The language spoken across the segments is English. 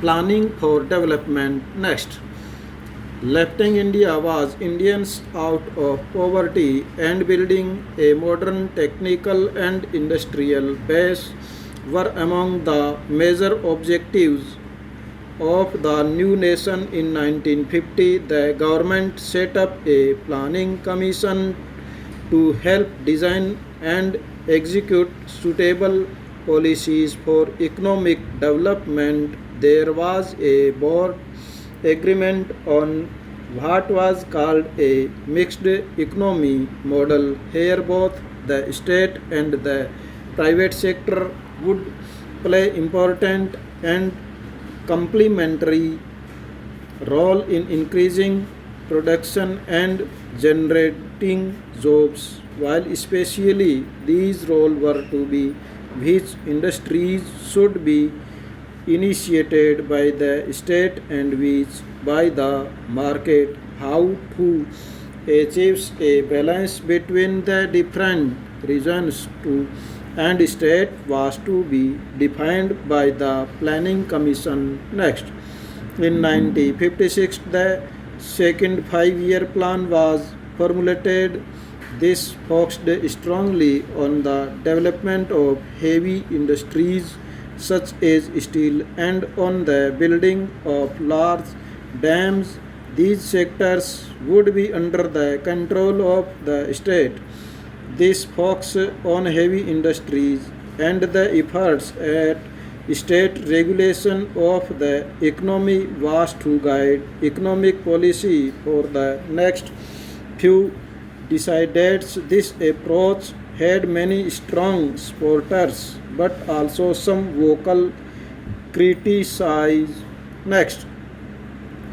Planning for development. Next, lifting India was Indians out of poverty and building a modern technical and industrial base were among the major objectives of the new nation in 1950. The government set up a planning commission to help design and execute suitable policies for economic development. There was a board agreement on what was called a mixed economy model. Here, both the state and the private sector would play important and complementary role in increasing production and generating jobs, while especially these roles were to be which industries should be initiated by the state and which by the market. How to achieve a balance between the different regions to and state was to be defined by the planning commission. Next, in 1956 the second 5-year plan was formulated. This focused strongly on the development of heavy industries such as steel and on the building of large dams. These sectors would be under the control of the state. This focus on heavy industries and the efforts at state regulation of the economy was to guide economic policy for the next few decades. This approach had many strong supporters but also some vocal criticism. Next,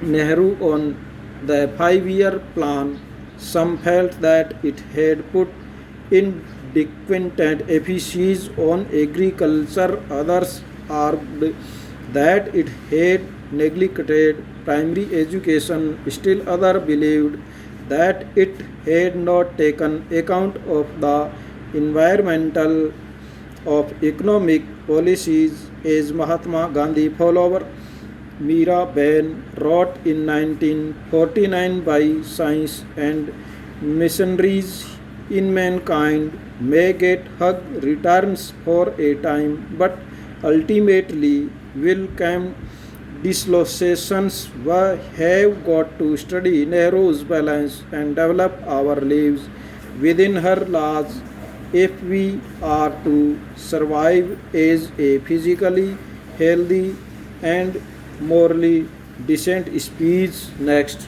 Nehru on the 5-year plan. Some felt that it had put inadequate emphasis on agriculture. Others argued that it had neglected primary education. Still others believed that it had not taken account of the environmental of economic policies. As Mahatma Gandhi follower Mira Bain wrote in 1949, by science and missionaries in mankind may get hug returns for a time, but ultimately will come dislocations. We have got to study Nehru's balance and develop our lives within her laws if we are to survive as a physically healthy and morally decent species. Next,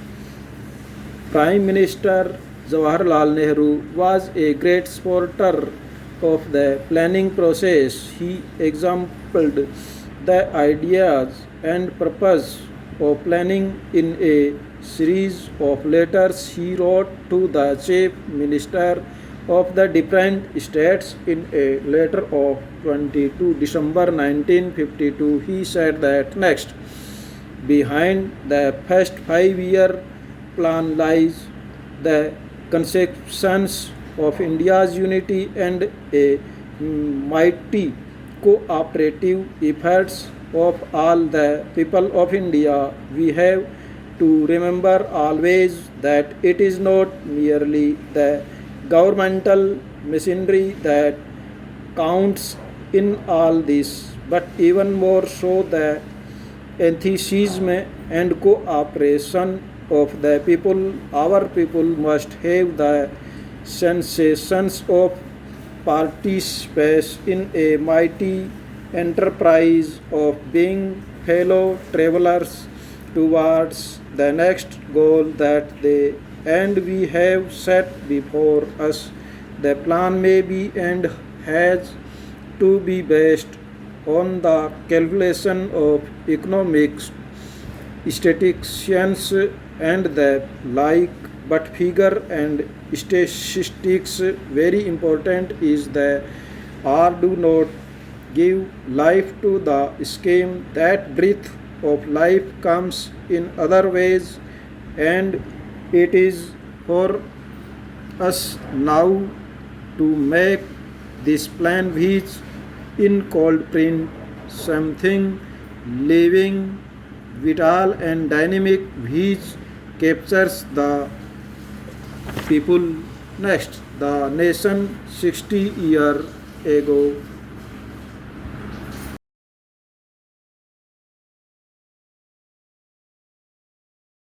Prime Minister Jawaharlal Nehru was a great supporter of the planning process. He exemplified the ideas and purpose of planning in a series of letters he wrote to the chief minister of the different states. In a letter of 22 December 1952, he said that next, behind the first 5-year plan lies the conceptions of India's unity and a mighty cooperative efforts of all the people of India. We have to remember always that it is not merely the governmental machinery that counts in all this, but even more so the enthusiasm and cooperation of the people. Our people must have the sensations of participation in a mighty enterprise of being fellow travelers towards the next goal that they and we have set before us. The plan may be and has to be based on the calculation of economics, statisticians, and the like, but figure and statistics very important is the or do not give life to the scheme. That breath of life comes in other ways, and it is for us now to make this plan which in cold print something living, vital and dynamic, which captures the people. Next, the nation 60 years ago